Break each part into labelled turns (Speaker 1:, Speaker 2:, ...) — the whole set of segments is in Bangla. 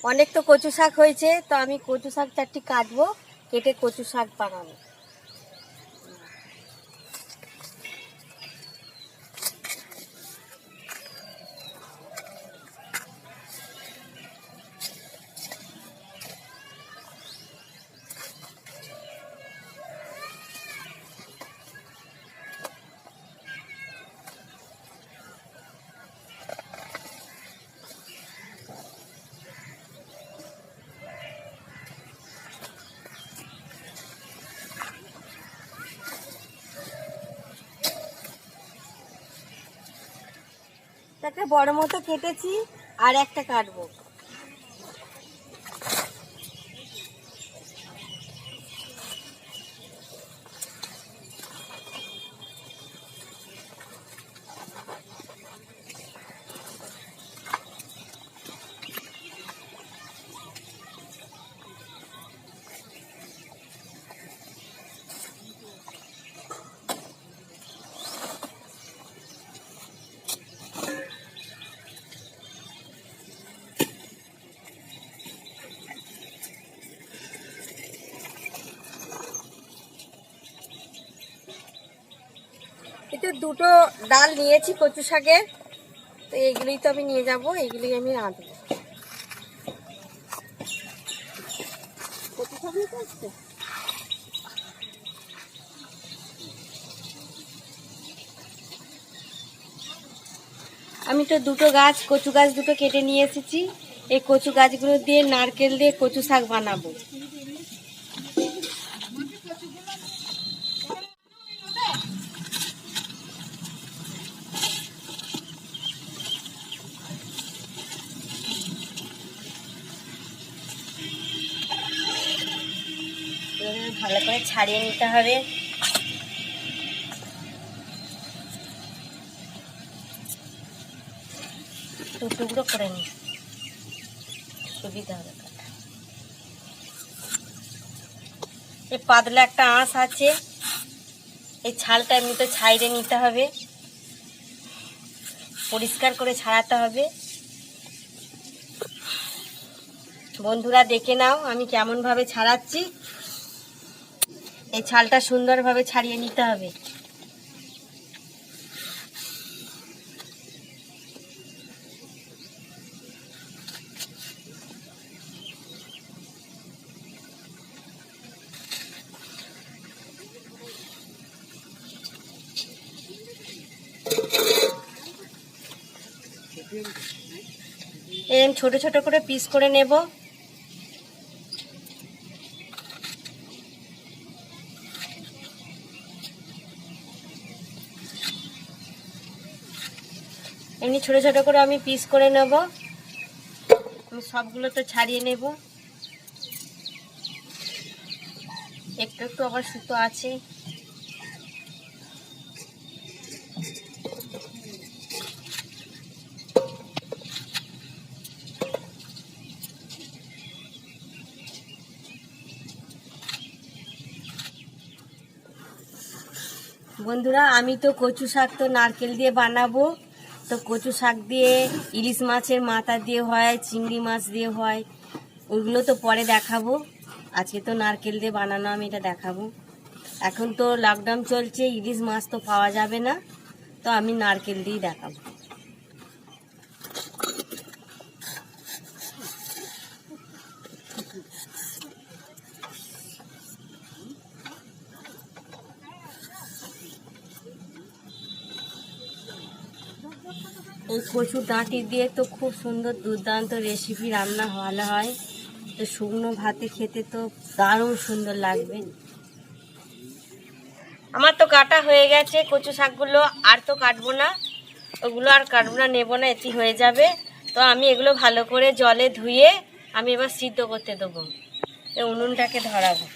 Speaker 1: অনেক তো কচু শাক হয়েছে, তো আমি কচু শাক 4টি কাটবো, কেটে কচু শাক বানাবো। একটা বড় মতো কেটেছি, আর একটা কাটবো। এতে দুটো ডাল নিয়েছি কচু শাকের, তো এইগুলোই তো আমি নিয়ে যাব, এইগুলোই আমি রাঁধবো। আমি তো দুটো গাছ, কচু গাছ দুটো কেটে নিয়ে এসেছি। এই কচু গাছগুলো দিয়ে নারকেল দিয়ে কচু শাক বানাবো। ভালো করে ছাড়িয়ে নিতে হবে। টুকরো করে নি, সুবিধা হবে। এই পাতলা একটা আঁশ আছে, এই ছালটা এমনিতে ছাইড়ে নিতে হবে, পরিষ্কার করে ছাড়াতে হবে। বন্ধুরা দেখে নাও আমি কেমন ভাবে ছাড়াচ্ছি। এই ছালটা সুন্দরভাবে ছাড়িয়ে নিতে হবে। এরকম ছোট ছোট করে পিস করে নেব। এমনি ছোট ছোট করে আমি পিস করে নেব। আমি সবগুলো তো ছাড়িয়ে নেব, একটু একটু আবার সুতো আছে। বন্ধুরা আমি তো কচু শাক তো নারকেল দিয়ে বানাবো, তো কচু শাক দিয়ে ইলিশ মাছের মাথা দিয়ে হয়, চিংড়ি মাছ দিয়ে হয়, ওইগুলো তো পরে দেখাবো। আজকে তো নারকেল দিয়ে বানানো আমি এটা দেখাবো। এখন তো লকডাউন চলছে, ইলিশ মাছ তো পাওয়া যাবে না, তো আমি নারকেল দিয়েই দেখাবো। এই কচুর ডাঁটি দিয়ে তো খুব সুন্দর দুর্দান্ত রেসিপি রান্না ভালো হয়, তো শুকনো ভাতে খেতে তো দারুণ সুন্দর লাগবে। আমার তো কাটা হয়ে গেছে কচু শাকগুলো, আর তো কাটবো না, ওগুলো আর কাটবো না, নেবো না, এটি হয়ে যাবে। তো আমি এগুলো ভালো করে জলে ধুয়ে আমি এবার সিদ্ধ করতে দেবো। এই উনুনটাকে ধরাবো।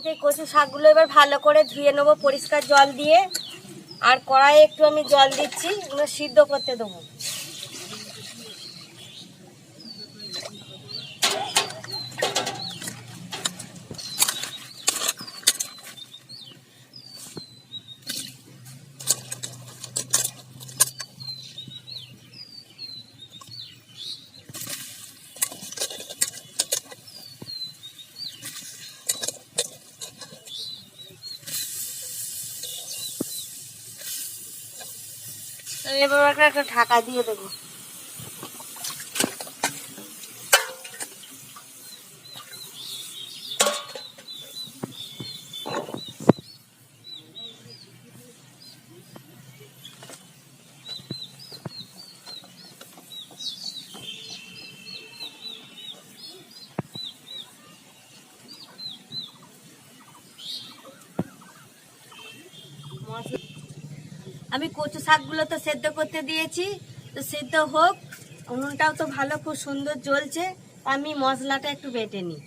Speaker 1: এই কচু শাকগুলো এবার ভালো করে ধুয়ে নেবো পরিষ্কার জল দিয়ে। আর কড়াইয়ে একটু আমি জল দিচ্ছি, এগুলো সিদ্ধ করতে দেবো। এবার একটা ঢাকা দিয়ে দেবো। আমি কচু শাকগুলো তো সেদ্ধ করতে দিয়েছি, তো সেদ্ধ হোক। উনুনটাও তো ভালো খুব সুন্দর জ্বলছে। আমি মশলাটা একটু বেটে নিই।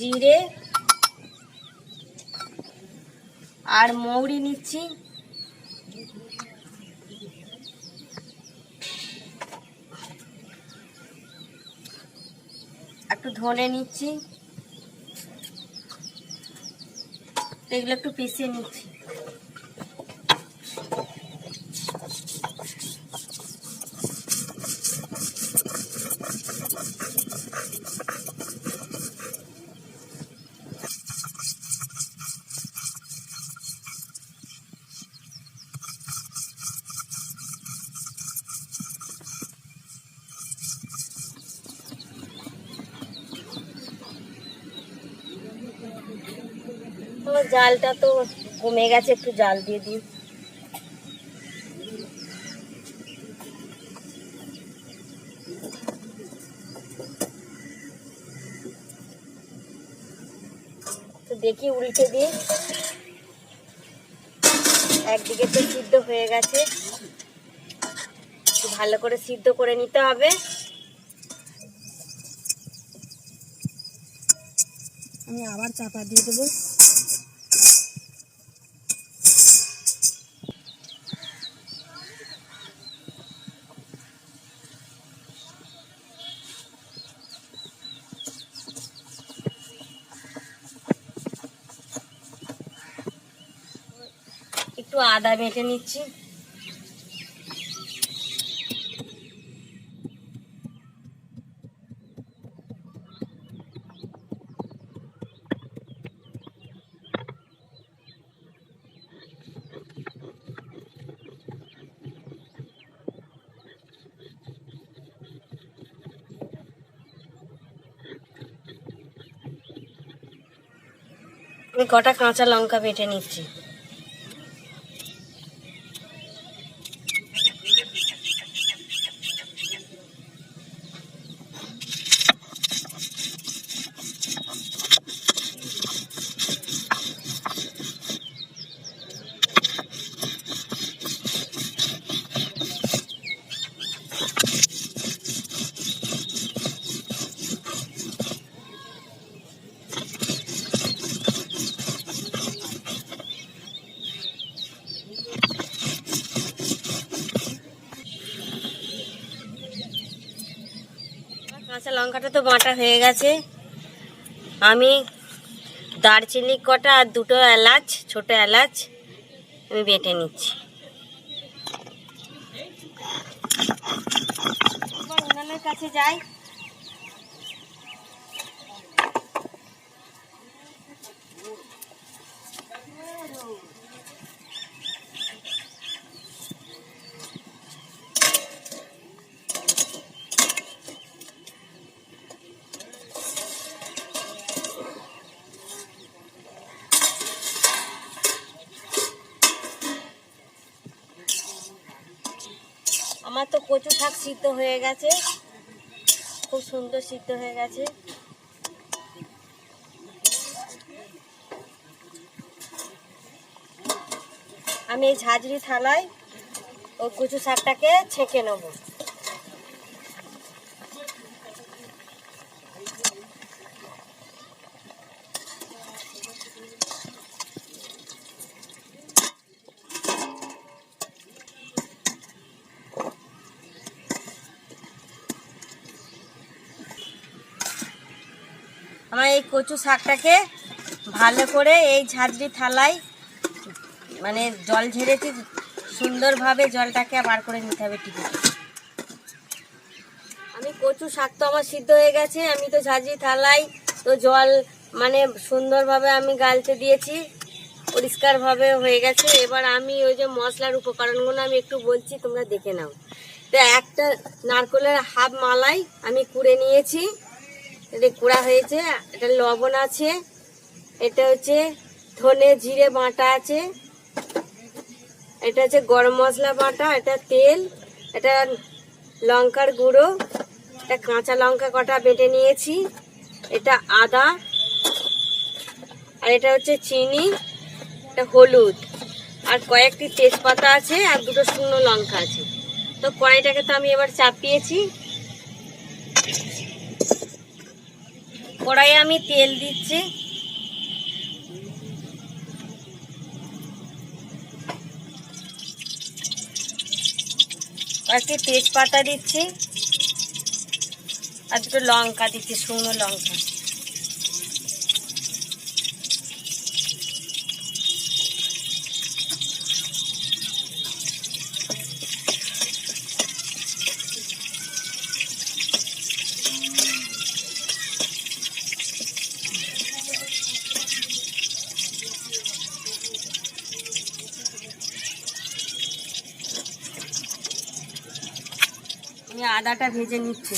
Speaker 1: জিরে আর মৌরি নিচ্ছি, একটু ধনে নিচ্ছি, এগুলো একটু পিষিয়ে নিচ্ছি। জালটা তো কমে গেছে, একটু জাল দিয়ে দিই। তো দেখি উল্টে দিই। একদিকে তো সিদ্ধ হয়ে গেছে, একটু ভালো করে সিদ্ধ করে নিতে হবে। আমি আবার চাপা দিয়ে দেবো। একটু আদা বেটে নিচ্ছি। আমি কটা কাঁচা লঙ্কা বেটে নিচ্ছি। কাঁচা লঙ্কাটা তো বাটা হয়ে গেছে। আমি দারচিনি কটা আর দুটো এলাচ, ছোট এলাচ আমি বেটে নিচ্ছি। উনানের কাছে যাই। আমার তো কচু শাক সিদ্ধ হয়ে গেছে, খুব সুন্দর সিদ্ধ হয়ে গেছে। আমি এই ঝাঁঝরি থালায় ওই কচু শাকটাকে ছেঁকে নেব। আমার এই কচু শাকটাকে ভালো করে এই ঝাঁঝরি থালায় মানে জল ঝেড়েছি, সুন্দরভাবে জলটাকে বার করে নিতে হবে টিপে। আমি কচু শাক তো আমার সিদ্ধ হয়ে গেছে, আমি তো ঝাঁঝরি থালায় তো জল মানে সুন্দরভাবে আমি গালতে দিয়েছি, পরিষ্কারভাবে হয়ে গেছে। এবার আমি ওই যে মশলার উপকরণগুলো আমি একটু বলছি, তোমরা দেখে নাও। তো একটা নারকেলের হাফ মালাই আমি কুড়ে নিয়েছি, এটা কুড়া হয়েছে। এটা লবণ আছে, এটা হচ্ছে ধনে জিরে বাটা আছে, এটা হচ্ছে গরম মশলা বাটা, এটা তেল, এটা লঙ্কার গুঁড়ো, এটা কাঁচা লঙ্কা কটা বেটে নিয়েছি, এটা আদা, আর এটা হচ্ছে চিনি, এটা হলুদ, আর কয়েকটি তেজপাতা আছে, আর দুটো শুকনো লঙ্কা আছে। তো কড়াইটাকে তো আমি এবার চাপিয়েছি, কড়াইয়ে আমি তেল দিচ্ছি, কয়েকটি তেজপাতা দিচ্ছি, আর দুটো লঙ্কা দিচ্ছি, শুকনো লঙ্কা। আমি আদাটা ভেজে নিচ্ছি।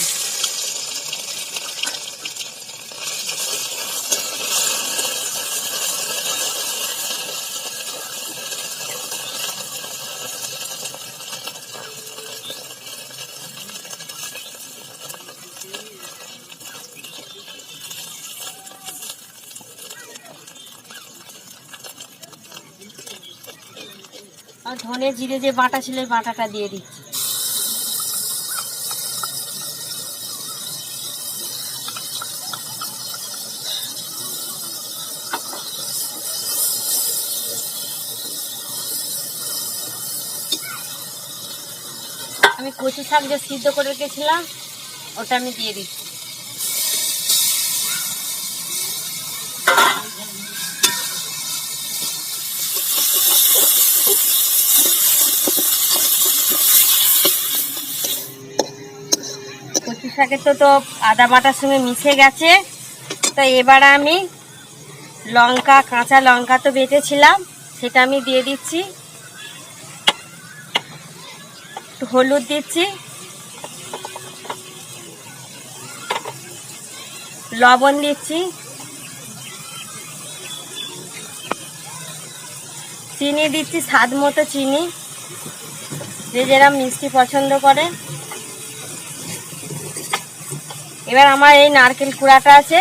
Speaker 1: আর ধনে জিরে যে বাটা ছিল এই বাটাটা দিয়ে দিচ্ছি। আমি কচু শাক যে সিদ্ধ করে রেখেছিলাম ওটা আমি দিয়ে দিচ্ছি। কচু শাকে তো আদা বাটার সঙ্গে মিশে গেছে। তো এবার আমি লঙ্কা, কাঁচা লঙ্কা তো বেটেছিলাম সেটা আমি দিয়ে দিচ্ছি, একটু হলুদ দিচ্ছি, লবণ দিচ্ছি, চিনি দিচ্ছি স্বাদ মতো চিনি, যে যারা মিষ্টি পছন্দ করে। এবার আমার এই নারকেল কুড়াটা আছে,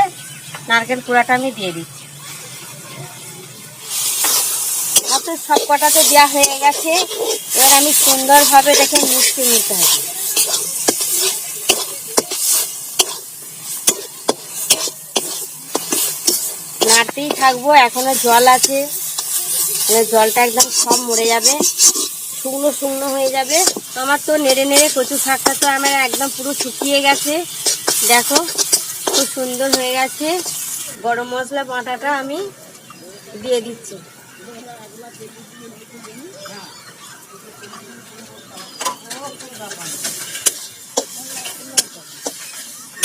Speaker 1: নারকেল কুড়াটা আমি দিয়ে দিচ্ছি। আর তো সব কটাতে দেওয়া হয়ে গেছে। এবার আমি সুন্দরভাবে দেখে মিশিয়ে নিতে হবে। নাড়তেই থাকবো, এখনো জল আছে, জলটা একদম সব মরে যাবে, শুকনো শুকনো হয়ে যাবে। তো আমার তো নেড়ে নেড়ে কচু শাকটা তো আমার একদম পুরো শুকিয়ে গেছে, দেখো খুব সুন্দর হয়ে গেছে। গরম মশলা বাটাটা আমি দিয়ে দিচ্ছি।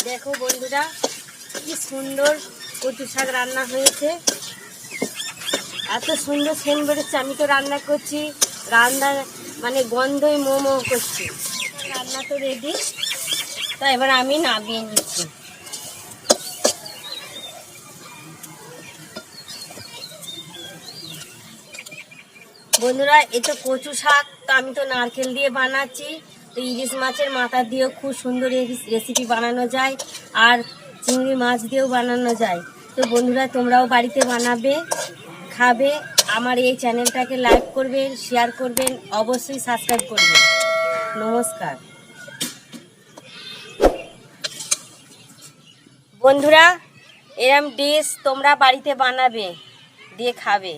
Speaker 1: দেখো বন্ধুরা কি সুন্দর কচু শাক রান্না হয়েছে, এত সুন্দর সেন্ট বেরোচ্ছে। আমি তো রান্না করছি, রান্না মানে গন্ধই মোমো করছি। রান্না তো রেডি, তা এবার আমি নামিয়ে নিচ্ছি। বন্ধুরা এই তো কচু শাক, তো আমি তো নারকেল দিয়ে বানাচ্ছি, তো ইলিশ মাছের মাথা দিয়েও খুব সুন্দর রেসিপি বানানো যায়, আর চিংড়ি মাছ দিয়েও বানানো যায়। তো বন্ধুরা, তোমরাও বাড়িতে বানাবে, খাবে। আমার এই চ্যানেলটাকে লাইক করবেন, শেয়ার করবেন, অবশ্যই সাবস্ক্রাইব করবেন। নমস্কার বন্ধুরা, এরম ডিশ তোমরা বাড়িতে বানাবে, দিয়ে খাবে।